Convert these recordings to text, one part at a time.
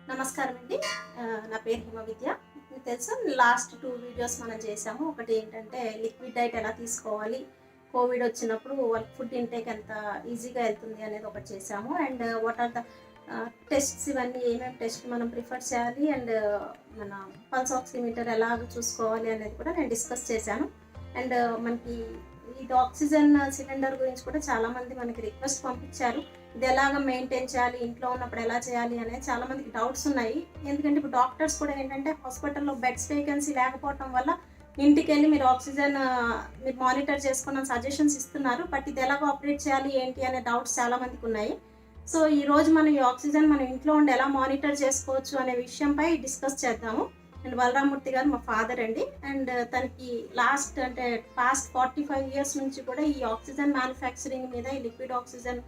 నమస్కారం అండి. నా పేరు హిమవిద్య. మీకు తెలుసా లాస్ట్ 2 వీడియోస్ మనం చేసాము. ఒకటి ఏంటంటే లిక్విడ్ డైట్ ఎలా తీసుకోవాలి, కోవిడ్ వచ్చినప్పుడు వాళ్ళకి ఫుడ్ ఇంటేక్ ఎంత ఈజీగా వెళ్తుంది అనేది ఒకటి చేసాము. And what are the tests, ఇవన్నీ ఏమేమి టెస్ట్ మనం ప్రిఫర్ చేయాలి, అండ్ మన పల్స్ ఆక్సిమీటర్ ఎలాగ చూసుకోవాలి అనేది కూడా నేను డిస్కస్ చేశాను. అండ్ మనకి ఇది ఆక్సిజన్ సిలిండర్ గురించి కూడా చాలామంది మనకి రిక్వెస్ట్ పంపించారు. ఇది ఎలాగ మెయింటైన్ చేయాలి, ఇంట్లో ఉన్నప్పుడు ఎలా చేయాలి అనేది చాలామందికి డౌట్స్ ఉన్నాయి. ఎందుకంటే ఇప్పుడు డాక్టర్స్ కూడా ఏంటంటే హాస్పిటల్లో బెడ్స్ వేకెన్సీ లేకపోవడం వల్ల ఇంటికి వెళ్ళి మీరు ఆక్సిజన్ మీరు మానిటర్ చేసుకున్న సజెషన్స్ ఇస్తున్నారు. బట్ ఇది ఎలాగ ఆపరేట్ చేయాలి ఏంటి అనే డౌట్స్ చాలామందికి ఉన్నాయి. సో ఈరోజు మనం ఈ ఆక్సిజన్ మనం ఇంట్లో ఉండి ఎలా మానిటర్ చేసుకోవచ్చు అనే విషయంపై డిస్కస్ చేద్దాము. అండ్ బలరామూర్తి గారు మా ఫాదర్ అండి. అండ్ తనకి పాస్ట్ 45 years నుంచి కూడా ఈ ఆక్సిజన్ మ్యానుఫ్యాక్చరింగ్ మీద, ఈ లిక్విడ్ ఆక్సిజన్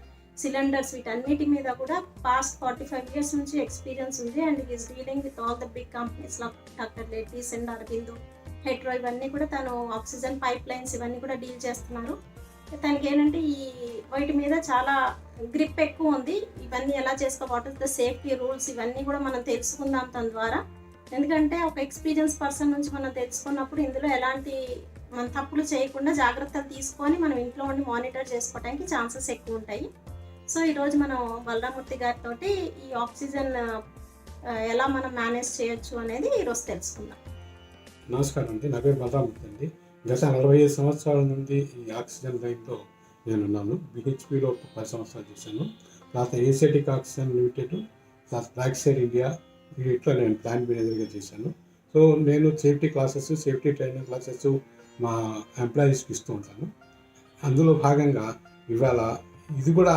సిలిండర్స్ వీటన్నిటి మీద కూడా పాస్ట్ 45 years నుంచి ఎక్స్పీరియన్స్ ఉంది. And is dealing with all the big companies like doctor Reddy's and Aurobindo, Hetero, ఇవన్నీ కూడా తను ఆక్సిజన్ పైప్ లైన్స్ ఇవన్నీ కూడా డీల్ చేస్తున్నారు. తనకి ఏంటంటే ఈ వీటి మీద చాలా గ్రిప్ ఎక్కువ ఉంది. ఇవన్నీ ఎలా what is the safety rules, ఇవన్నీ కూడా మనం తెలుసుకుందాం తన ద్వారా. ఎందుకంటే ఒక ఎక్స్పీరియన్స్ పర్సన్ నుంచి మనం తెలుసుకున్నప్పుడు ఇందులో ఎలాంటి మనం తప్పులు చేయకుండా జాగ్రత్తలు తీసుకొని మనం ఇంట్లో ఉండి మానిటర్ చేసుకోవడానికి ఛాన్సెస్ ఎక్కువ ఉంటాయి. సో ఈరోజు మనం బలరామూర్తి గారితో ఈ ఆక్సిజన్ ఎలా మనం మేనేజ్ చేయొచ్చు అనేది ఈరోజు తెలుసుకుందాం. నమస్కారం అండి. నా పేరు బలరామూర్తి అండి. గత 45 సంవత్సరాల నుండి ఈ ఆక్సిజన్ లైన్తో నేనున్నాను. బిహెచ్పిలో 10 సంవత్సరాలు చేశాను. తర్వాత ఏసియాటిక్ ఆక్సిజన్ లిమిటెడ్, తర్వాత బ్లాక్ సైడ్ ఇండియా, వీటిలో నేను ప్లాంట్ మేనేజర్గా చేశాను. సో నేను safety classes, safety training classes మా ఎంప్లాయీస్కి ఇస్తూ ఉంటాను. అందులో భాగంగా ఇవాళ ఇది కూడా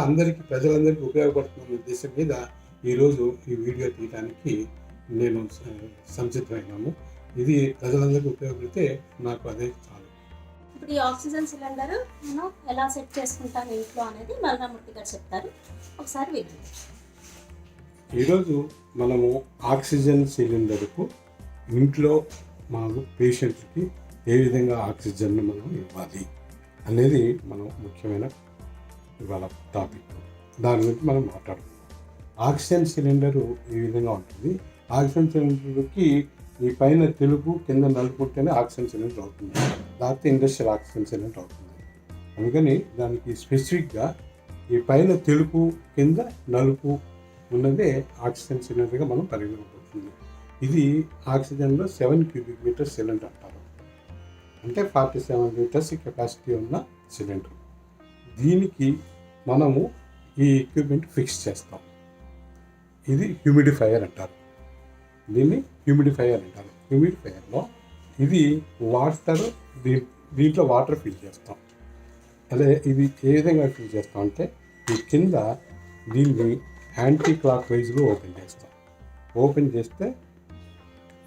ప్రజలందరికీ ఉపయోగపడుతున్న ఉద్దేశం మీద ఈరోజు ఈ వీడియో తీయడానికి నేను సంసిద్ధమైనాము. ఇది ప్రజలందరికీ ఉపయోగపడితే నాకు అదే చాలు. ఇప్పుడు ఈ ఆక్సిజన్ సిలిండర్ మనం ఎలా సెట్ చేసుకుంటాం ఇంట్లో అనేది బలరామూర్తి గారు చెప్తారు. ఒకసారి వినండి. ఈరోజు మనము ఆక్సిజన్ సిలిండర్కు ఇంట్లో మనకు పేషెంట్కి ఏ విధంగా ఆక్సిజన్ను మనం ఇవ్వాలి అనేది మనం ముఖ్యమైన ఇవాళ టాపిక్. దాని గురించి మనం మాట్లాడుకుందాం. ఆక్సిజన్ సిలిండరు ఈ విధంగా ఉంటుంది. ఆక్సిజన్ సిలిండర్కి ఈ పైన తెలుపు కింద నలుపు ఉంటేనే ఆక్సిజన్ సిలిండర్ అవుతుంది. లేకపోతే ఇండస్ట్రియల్ ఆక్సిజన్ సిలిండర్ అవుతుంది. అందుకని దానికి స్పెసిఫిక్గా ఈ పైన తెలుపు కింద నలుపు ఉన్నదే ఆక్సిజన్ సిలిండర్గా మనం పరిగణించబడుతుంది. ఇది ఆక్సిజన్లో 7 cubic meters సిలిండర్ అంటారు. అంటే 47 liters కెపాసిటీ ఉన్న సిలిండర్. దీనికి మనము ఈ ఎక్విప్మెంట్ ఫిక్స్ చేస్తాం. ఇది హ్యూమిడిఫైయర్ అంటారు. హ్యూమిడిఫైయర్లో ఇది వాటర్, దీంట్లో వాటర్ ఫిల్ చేస్తాం. అదే ఇది ఏ విధంగా ఫిల్ చేస్తాం అంటే ఈ కింద దీన్ని యాంటీ క్లాక్ వైజ్లో ఓపెన్ చేస్తాం. ఓపెన్ చేస్తే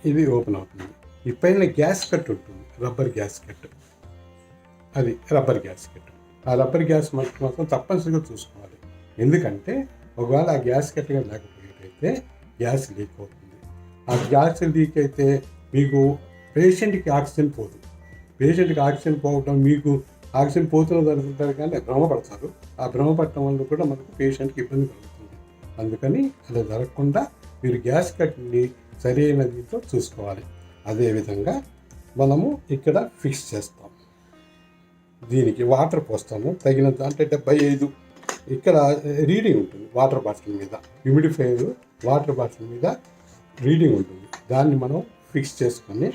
ఇది ఓపెన్ అవుతుంది. ఈ పైన గ్యాస్ కట్ ఉంటుంది, రబ్బర్ గ్యాస్ కట్. అది రబ్బర్ గ్యాస్ కట్. ఆ రబ్బర్ గ్యాస్ మాత్రం తప్పనిసరిగా చూసుకోవాలి. ఎందుకంటే ఒకవేళ ఆ గ్యాస్ కట్గా లేకపోయేటైతే గ్యాస్ లీక్ అవుతుంది. ఆ గ్యాస్ లీక్ అయితే మీకు పేషెంట్కి ఆక్సిజన్ పోదు. పేషెంట్కి ఆక్సిజన్ పోవటం, మీకు ఆక్సిజన్ పోతున్నది అనుకుంటారు కానీ భ్రమపడతారు. ఆ భ్రమపడటం వల్ల కూడా మనకు పేషెంట్కి ఇబ్బంది కలుగుతుంది. అందుకని అలా జరగకుండా మీరు గ్యాస్ కట్ని సరైన దీంతో చూసుకోవాలి. అదేవిధంగా మనము ఇక్కడ ఫిక్స్ చేస్తాం. దీనికి వాటర్ పోస్తాము తగినంత, అంటే 75 ఇక్కడ రీడింగ్ ఉంటుంది వాటర్ బాటిల్ మీద. హ్యూమిడిఫైయర్ వాటర్ బాటిల్ మీద రీడింగ్ ఉంటుంది. దాన్ని మనం ఫిక్స్ చేసుకొని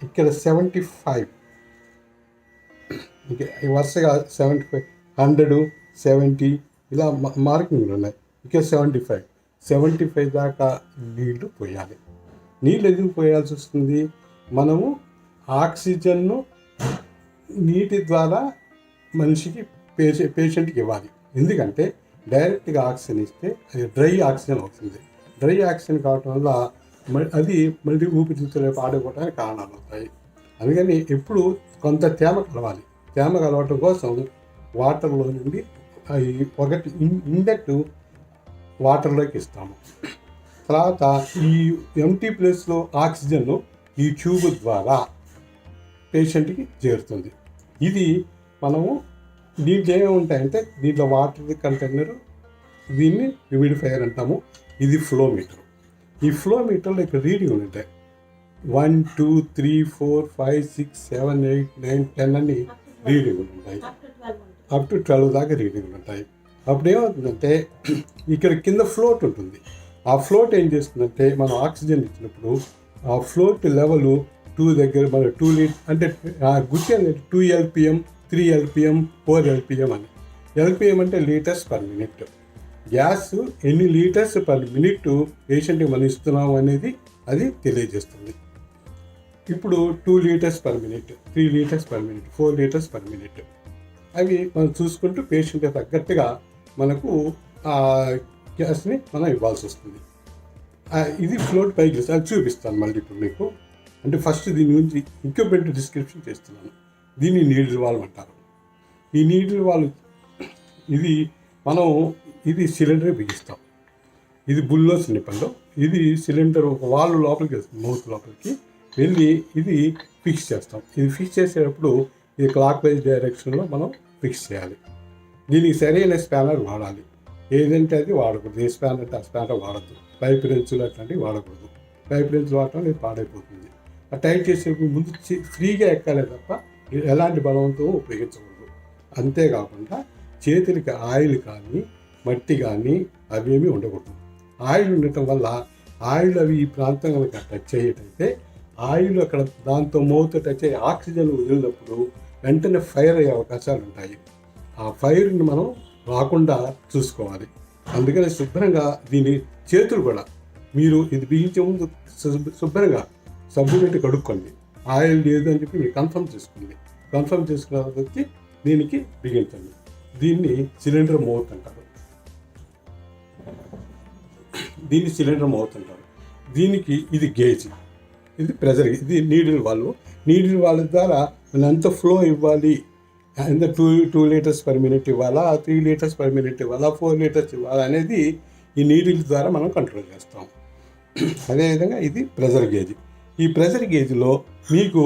ఇక్కడ 75, ఇంకా వరుసగా 75, 100, 70 ఇలా మార్కింగ్లు ఉన్నాయి. ఇక్కడ 75 దాకా నీళ్లు పోయాలి. నీళ్ళు ఎందుకు పోయాల్సి వస్తుంది? మనము ఆక్సిజన్ను నీటి ద్వారా మనిషికి పేషెంట్కి ఇవ్వాలి. ఎందుకంటే డైరెక్ట్గా ఆక్సిజన్ ఇస్తే అది డ్రై ఆక్సిజన్ అవుతుంది. డ్రై ఆక్సిజన్ కావటం వల్ల అది మళ్ళీ ఊపిరితిత్తులు పాడైపోవడానికి కారణాలు అవుతాయి. అందుకని ఎప్పుడు కొంత తేమ కలవాలి. తేమ కలవటం కోసం వాటర్లో నుండి ఒకటి ఇండక్ట్ వాటర్లోకి ఇస్తాము. తర్వాత ఈ ఎంటీ ప్లేస్లో ఆక్సిజన్ ఈ ట్యూబ్ ద్వారా పేషెంట్కి చేరుతుంది. ఇది మనము దీంట్లో ఏమేమి ఉంటాయంటే దీంట్లో వాటర్ కంటైనరు, దీన్ని హ్యూమిడిఫైయర్ అంటాము. ఇది ఫ్లో మీటర్. ఈ ఫ్లో మీటర్లో ఇక్కడ రీడింగ్ ఉంటాయి. 1 2 3 4 5 6 7 8 9 10 అని రీడింగ్ ఉంటాయి. అప్ టు 12 దాకా రీడింగ్ ఉంటాయి. అప్పుడు ఏమవుతుందంటే ఇక్కడ కింద ఫ్లోట్ ఉంటుంది. ఆ ఫ్లోట్ ఏం చేస్తుందంటే మనం ఆక్సిజన్ ఇచ్చినప్పుడు ఆ ఫ్లోట్ లెవెల్ 2 దగ్గర మన 2 లీటర్ అంటే గుర్తు ఏంటంటే 2 LPM 3 LPM 4 LPM అని. LPM అంటే లీటర్స్ పర్ మినిట్. గ్యాస్ ఎన్ని లీటర్స్ పర్ మినిట్ పేషెంట్కి మనం ఇస్తున్నాం అనేది అది తెలియజేస్తుంది. ఇప్పుడు 2 litres per minute, 3 litres per minute, 4 litres per minute అవి మనం చూసుకుంటూ పేషెంట్కి తగ్గట్టుగా మనకు ఆ గ్యాస్ని మనం ఇవ్వాల్సి వస్తుంది. ఇది ఫ్లోట్ పైకి అది చూపిస్తాను మళ్ళీ ఇప్పుడు మీకు. అంటే ఫస్ట్ దీని గురించి ఎక్విప్మెంట్ డిస్క్రిప్షన్ చేస్తున్నాను. దీన్ని నీడిల్ వాల్వ్ అంటారు. ఈ నీడిల్ వాల్వ్ ఇది మనం ఇది సిలిండర్ బిగిస్తాం. ఇది బుల్లోస్ నిప్పంలో ఇది సిలిండర్ ఒక వాల్వ్ లోపలికి వెళ్తుంది, మౌత్ లోపలికి వెళ్ళి ఇది ఫిక్స్ చేస్తాం. ఇది ఫిక్స్ చేసేటప్పుడు ఇది క్లాక్ వైజ్ డైరెక్షన్లో మనం ఫిక్స్ చేయాలి. దీనికి సరైన స్పానర్ వాడాలి. ఏదంటే అది వాడకూడదు. ఏ స్పానర్ అంటే ఆ స్పానర్ వాడద్దు. పైప్ రెంచులు అట్లాంటివి వాడకూడదు. పైప్ రెంచులు వాడటం ఇది పాడైపోతుంది. ఆ టైట్ చేసేటప్పుడు ముందు ఫ్రీగా ఎక్కాలే తప్ప ఎలాంటి బలవంతో ఉపయోగించకూడదు. అంతేకాకుండా చేతులకి ఆయిల్ కానీ మట్టి కానీ అవేమీ ఉండకూడదు. ఆయిల్ ఉండటం వల్ల ఆయిల్ అవి ఈ ప్రాంతం కనుక టచ్ అయ్యేటైతే ఆయిల్ అక్కడ దాంతో మౌత్ టచ్ అయ్యి ఆక్సిజన్ వదిలినప్పుడు వెంటనే ఫైర్ అయ్యే అవకాశాలు ఉంటాయి. ఆ ఫైర్ని మనం రాకుండా చూసుకోవాలి. అందుకని శుభ్రంగా దీని చేతులు కూడా మీరు ఇది బిగించే ముందు శుభ్రంగా సబ్బు పెట్టి కడుక్కోండి. ఆయిల్ లేదు అని చెప్పి మీరు కన్ఫర్మ్ చేసుకోండి. కన్ఫర్మ్ చేసుకున్న వచ్చి దీనికి బిగించండి. దీన్ని సిలిండర్ మౌత్ అంటారు. దీన్ని సిలిండర్ మౌత్ అంటారు. దీనికి ఇది గేజ్, ఇది ప్రెజర్, ఇది నీడిల్ వాల్వ్. నీడిల్ వాల్వ్ ద్వారా మనం ఎంత ఫ్లో ఇవ్వాలి, ఎంత 2 లీటర్స్ పర్ మినిట్ ఇవ్వాలా, 3 లీటర్స్ పర్ మినిట్ ఇవ్వాలా, 4 లీటర్స్ ఇవ్వాలా అనేది ఈ నీడిల్ ద్వారా మనం కంట్రోల్ చేస్తాం. అదేవిధంగా ఇది ప్రెజర్ గేజ్. ఈ ప్రెజర్ గేజ్లో మీకు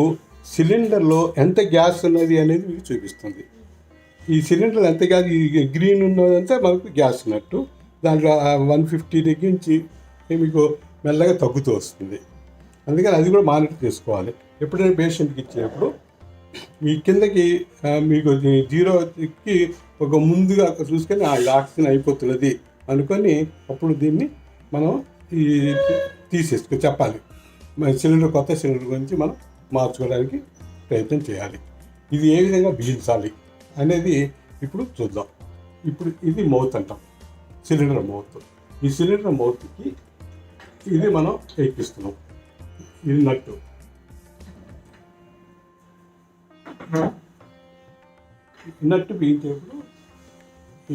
సిలిండర్లో ఎంత గ్యాస్ ఉన్నది అనేది మీకు చూపిస్తుంది. ఈ సిలిండర్ ఎంత గ్యాస్, ఈ గ్రీన్ ఉన్నదంతా మనకు గ్యాస్ ఉన్నట్టు. దాంట్లో 150 దగ్గర నుంచి మీకు మెల్లగా తగ్గుతూ వస్తుంది. అందుకని అది కూడా మానిటర్ చేసుకోవాలి. ఎప్పుడైనా పేషెంట్కి ఇచ్చేటప్పుడు ఈ కిందకి మీకు 0కి ఒక ముందుగా చూసుకొని ఇది ఆక్సిజన్ అయిపోతున్నది అనుకొని అప్పుడు దీన్ని మనం ఈ తీసేసుకొని చెప్పాలి. సిలిండర్ కొత్త సిలిండర్ గురించి మనం మార్చుకోవడానికి ప్రయత్నం చేయాలి. ఇది ఏ విధంగా బిగించాలి అనేది ఇప్పుడు చూద్దాం. ఇప్పుడు ఇది మౌత్ అంటాం, సిలిండర్ మౌత్. ఈ సిలిండర్ మౌత్కి ఇది మనం ఎక్కిస్తున్నాం. ఇది నట్టు. నట్టు బిగించేప్పుడు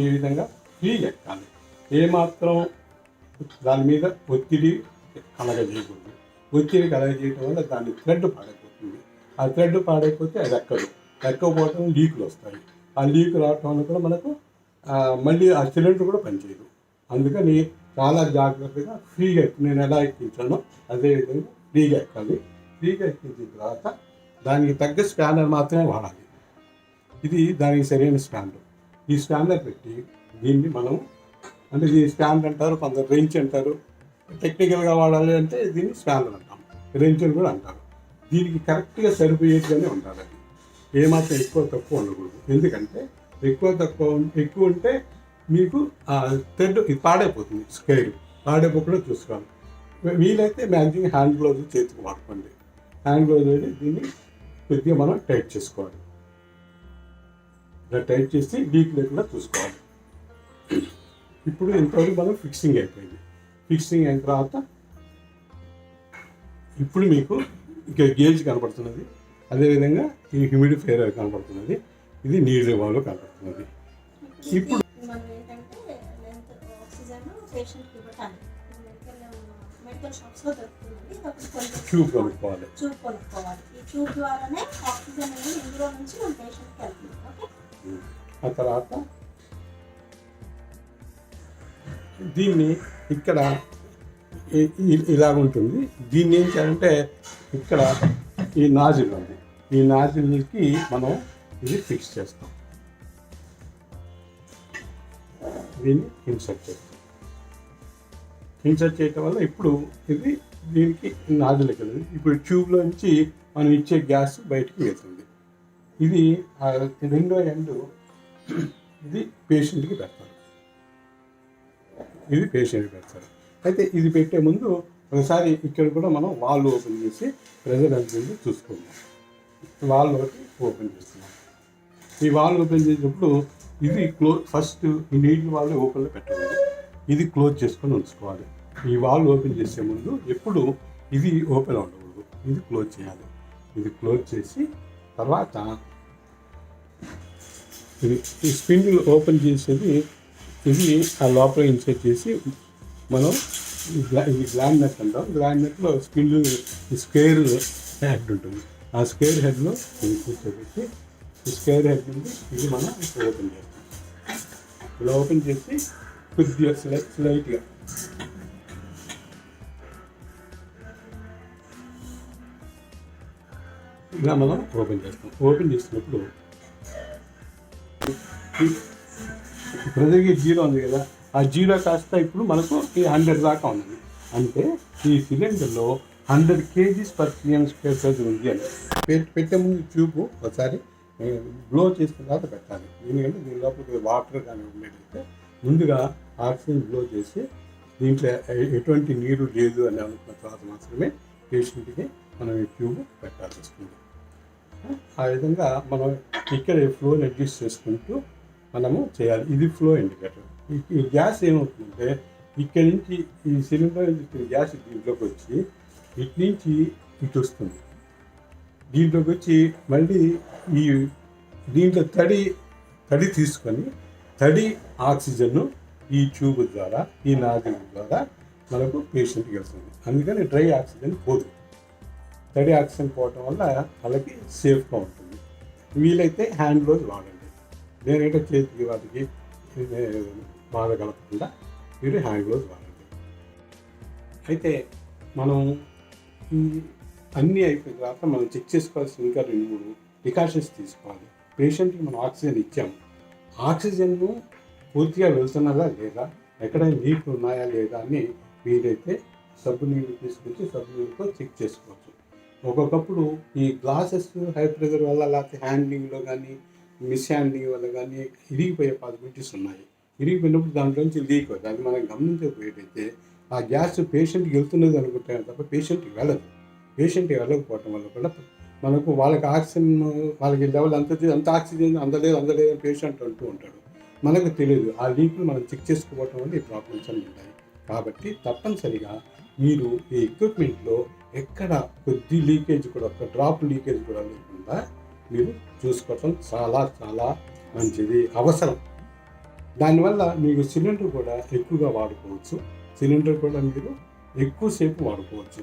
ఈ విధంగా ఫ్రీగా ఎక్కాలి. ఏమాత్రం దాని మీద ఒత్తిడి కలగజేయకూడదు. ఒత్తిడి కలగజేయటం వల్ల దాని థ్రెడ్ పాడైపోతుంది. ఆ థ్రెడ్ పాడైపోతే అది ఎక్కకపోవటం లీకులు వస్తాయి. ఆ లీక్ రావటం వల్ల కూడా మనకు మళ్ళీ ఆ సిలిండర్ కూడా పనిచేయదు. అందుకని చాలా జాగ్రత్తగా ఫ్రీగా నేను ఎలా ఎక్కించానో అదేవిధంగా ఫ్రీగా ఎక్కాలి. ఫ్రీగా ఎక్కించిన తర్వాత దానికి తగ్గ స్పానర్ మాత్రమే వాడాలి. ఇది దానికి సరైన స్పానర్. ఈ స్పానర్ పెట్టి దీన్ని మనం అంటే దీన్ని స్పానర్ అంటారు, కొందరు రెంచ్ అంటారు. టెక్నికల్గా వాడాలి అంటే దీన్ని స్పానర్ అంటాం, రెంచ్ అని కూడా అంటారు. దీనికి కరెక్ట్గా సరిపోయేట్టుగానే ఉండాలి. అది ఏమాత్రం ఎక్కువ తక్కువ ఉండకూడదు. ఎందుకంటే ఎక్కువ ఉంటే మీకు థ్రెడ్ ఇది పాడైపోతుంది. స్క్వేర్ పాడైపోకుండా చూసుకోవాలి. వీలైతే మ్యాక్సిమం హ్యాండ్ గ్లౌజ్ చేతికి వాడుకోండి. హ్యాండ్ గ్లౌజ్ అయితే దీన్ని కొద్దిగా మనం టైట్ చేసుకోవాలి. ఇలా టైట్ చేసి లీక్ లేకుండా చూసుకోవాలి. ఇప్పుడు ఇంతవరకు మనం ఫిక్సింగ్ అయిపోయింది. ఫిక్సింగ్ అయిన తర్వాత ఇప్పుడు మీకు ఇక గేజ్ కనపడుతున్నది, అదేవిధంగా ఈ హ్యూమిడిఫైయర్ కనపడుతున్నది, ఇది నీడిల్ వాల్వ్ కనపడుతున్నది. ఇప్పుడు మనం ఏంటంటే లెంత్ ఆక్సిజన్ పేషెంట్కి ఇవ్వటానికి మెడికల్ షాప్స్లో దొరుకుతుంది. కొంచెం ట్యూబ్ కొనుక్కోవాలి. ఈ ట్యూబ్ ద్వారానే ఆక్సిజన్ అనేది ఇందులో నుంచి మన పేషెంట్కి వెళ్తుంది. ఓకే. ఆ తర్వాత దీన్ని ఇక్కడ ఇలాగ ఉంటుంది. దీన్ని ఏం చేయాలంటే ఇక్కడ ఈ నాజిల్ ఉంది. ఈ నాజిల్కి మనం ఇది ఫిక్స్ చేస్తాం. దీన్ని ఇన్సర్ట్ చేస్తాం. ఇన్సర్ట్ చేయటం వల్ల ఇప్పుడు ఇది దీనికి నాజిల్ కదా, ఇప్పుడు ట్యూబ్లో నుంచి మనం ఇచ్చే గ్యాస్ బయటికి వెళ్తుంది. ఇది రెండో ఎండ్ ఇది పేషెంట్కి పెడతారు. ఇది పేషెంట్కి పెడతారు. అయితే ఇది పెట్టే ముందు ఒకసారి ఇక్కడ కూడా మనం వాల్ ఓపెన్ చేసి ప్రెజర్ ఎంత ఉందో చూసుకుందాం. వాల్ ఒకటి ఓపెన్ చేస్తున్నాం. ఈ వాల్ ఓపెన్ చేసినప్పుడు ఇది ఫస్ట్ ఈ నీటి వాల్ ఓపెన్లో పెట్టాలి. ఇది క్లోజ్ చేసుకొని ఉంచుకోవాలి. ఈ వాల్ ఓపెన్ చేసే ముందు ఎప్పుడు ఇది ఓపెన్ ఉండకూడదు, ఇది క్లోజ్ చేయాలి. ఇది క్లోజ్ చేసి తర్వాత ఈ స్పిన్డిల్ ఓపెన్ చేసేది ఇది ఆ లోపల ఇన్సర్ట్ చేసి మనం ఇది గ్లాండ్ నెట్ అంటాం. గ్లాండ్ నెట్లో స్పిన్డిల్ స్క్వేర్ హెడ్ ఉంటుంది. ఆ స్క్వేర్ హెడ్లో ఇది కూర్చోబెట్టి ఈ స్క్వేర్ హెడ్ నుండి ఇది మనం ఓపెన్ చేస్తాం. ఇలా ఓపెన్ చేసి కొద్దిగా స్లైట్గా ఇలా మనం ఓపెన్ చేస్తాం. ఓపెన్ చేసినప్పుడు ప్రెజర్కి 0 ఉంది కదా, ఆ 0 కాస్త ఇప్పుడు మనకు ఈ 100 దాకా ఉంది. అంటే ఈ సిలిండర్లో 100 kg/cm² ప్రెజర్ ఉంది అని పెట్టే ముందు ట్యూబ్ ఒకసారి బ్లో చేసిన తర్వాత పెట్టాలి. ఎందుకంటే దీని లోపల వాటర్ కానీ ఉండేటైతే ముందుగా ఆక్సిజన్ బ్లో చేసి దీంట్లో ఎటువంటి నీరు లేదు అని అనుకున్న తర్వాత మాత్రమే పేషెంట్కి మనం ఈ ట్యూబ్ పెట్టాల్సి వస్తుంది. ఆ విధంగా మనం ఇక్కడ ఫ్లోని అడ్జస్ట్ చేసుకుంటూ మనము చేయాలి. ఇది ఫ్లో ఇండికేటర్. ఈ గ్యాస్ ఏమవుతుందంటే ఇక్కడి నుంచి ఈ సిలిండర్ గ్యాస్ దీంట్లోకి వచ్చి ఇటు నుంచి ఇటు వస్తుంది. దీంట్లోకి వచ్చి మళ్ళీ ఈ దీంట్లో తడి తీసుకొని తడి ఆక్సిజన్ ఈ ట్యూబ్ ద్వారా ఈ నాజిల్ ద్వారా మనకు పేషెంట్కి వెళ్తుంది. అందుకని డ్రై ఆక్సిజన్ పోదు. తడి ఆక్సిజన్ పోవటం వల్ల వాళ్ళకి సేఫ్గా ఉంటుంది. వీలైతే హ్యాండ్ గ్లోవ్స్ వాడండి. నేనైతే చేతికి వాటికి బాధ కలగకుండా మీరు హ్యాండ్ గ్లోవ్స్ వాడండి. అయితే మనం ఈ అన్నీ అయిపోయిన తర్వాత మనం చెక్ చేసుకోవాల్సిన ఇంకా 2-3 ప్రికాషన్స్ తీసుకోవాలి. పేషెంట్కి మనం ఆక్సిజన్ ఇచ్చాము, ఆక్సిజన్ను పూర్తిగా వెళ్తున్నదా లేదా, ఎక్కడైనా లీక్లు ఉన్నాయా లేదా అని వీలైతే సబ్బు నీళ్ళు తీసుకొచ్చి సబ్బు నీళ్ళతో చెక్ చేసుకోవచ్చు. ఒక్కొక్కప్పుడు ఈ గ్లాసెస్ హై ప్రెజర్ వల్ల లేకపోతే హ్యాండ్లింగ్లో కానీ మిస్ హ్యాండ్లింగ్ వల్ల కానీ ఇరిగిపోయే పాసిబిలిటీస్ ఉన్నాయి. ఇరిగిపోయినప్పుడు దాంట్లోంచి లీక్ అవుతుంది. అది మనం గమనించకపోయేటైతే ఆ గ్యాస్ పేషెంట్కి వెళ్తున్నది అనుకుంటాం తప్ప పేషెంట్కి వెళ్ళదు. పేషెంట్కి వెళ్ళకపోవటం వల్ల కూడా మనకు వాళ్ళకి ఆక్సిజన్ వాళ్ళకి లెవెల్ అంత ఆక్సిజన్ అందలేదు పేషెంట్ అంటూ ఉంటాడు. మనకు తెలియదు. ఆ లీక్లు మనం చెక్ చేసుకోవటం వల్ల ఈ ప్రాబ్లమ్స్ అన్నీ ఉంటాయి. కాబట్టి తప్పనిసరిగా మీరు ఈ ఎక్విప్మెంట్లో ఎక్కడ కొద్ది లీకేజ్ కూడా, ఒక డ్రాప్ లీకేజ్ కూడా లేకుండా మీరు చూసుకోవటం చాలా చాలా మంచిది, అవసరం. దానివల్ల మీకు సిలిండర్ కూడా ఎక్కువగా వాడుకోవచ్చు. సిలిండర్ కూడా మీరు ఎక్కువసేపు వాడుకోవచ్చు.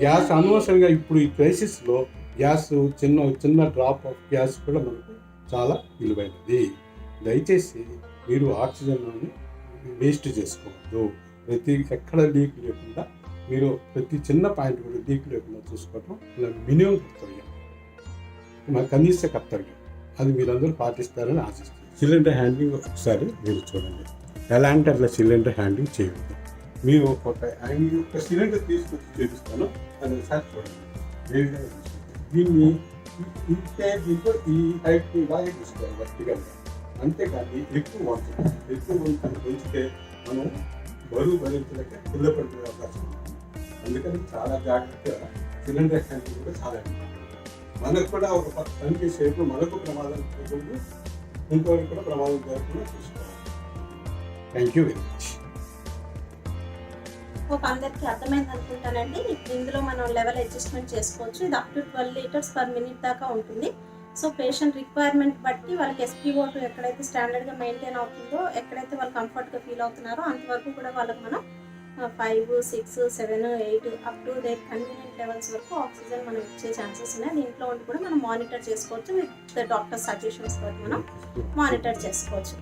గ్యాస్ అనవసరంగా ఇప్పుడు ఈ క్రైసిస్లో గ్యాస్ చిన్న డ్రాప్ ఆఫ్ గ్యాస్ కూడా మనకు చాలా విలువైనది. దయచేసి మీరు ఆక్సిజన్ వేస్ట్ చేసుకోవద్దు. ఎక్కడ లీక్ లేకుండా మీరు ప్రతి చిన్న పాయింట్ కూడా లీక్ లేకుండా చూసుకోవటం మినిమం కర్తవ్యం, మన కనీస కర్తవ్యం. అది మీరందరూ పాటిస్తారని ఆశిస్తున్నాను. సిలిండర్ హ్యాండ్లింగ్ ఒకసారి మీరు చూడండి. ఎలా అంటే అట్లా సిలిండర్ హ్యాండ్లింగ్ చేయవద్దు. మీరు ఒక సిలిండర్ తీసుకొచ్చి చూపిస్తాను, అది ఒకసారి చూడండి. ఏ విధంగా దీన్ని దీంతో ఈ హైట్ ఇలాగే తీసుకోవాలి వర్టికల్గా. అంతేకాని ఎక్కువ వంతులు పెంచితే మనం బరువు భరించలేక కింద పడిపోయే అవకాశం ఉంది. అందుకని చాలా జాగ్రత్తగా సిలిండర్ హ్యాండ్లింగ్ కూడా చాలా ఇంపార్టెంట్. మనకు కూడా ఒక పని చేసేటప్పుడు మనకు ప్రమాదం జరగకుండా ఇంకోరికి కూడా ప్రమాదం జరగకుండా చూసుకోవాలి. Thank you very much. అందరికీ అర్థమైంది అనుకుంటానండి. ఇందులో మనం లెవెల్ అడ్జస్ట్మెంట్ చేసుకోవచ్చు. ఇది up to 12 litres per minute దాకా ఉంటుంది. సో పేషెంట్ రిక్వైర్మెంట్ బట్టి వాళ్ళకి SpO2 ఎక్కడైతే స్టాండర్డ్గా మెయింటైన్ అవుతుందో, ఎక్కడైతే వాళ్ళు కంఫర్ట్గా ఫీల్ అవుతున్నారో అంతవరకు కూడా వాళ్ళకి మనం 5, 6, 7, 8 up to their convenient levels వరకు ఆక్సిజన్ మనం ఇచ్చే ఛాన్సెస్ ఉన్నాయి. దీంట్లో ఉండి కూడా మనం మానిటర్ చేసుకోవచ్చు. విత్ డాక్టర్ సజెషన్స్ తోటి మనం మానిటర్ చేసుకోవచ్చు.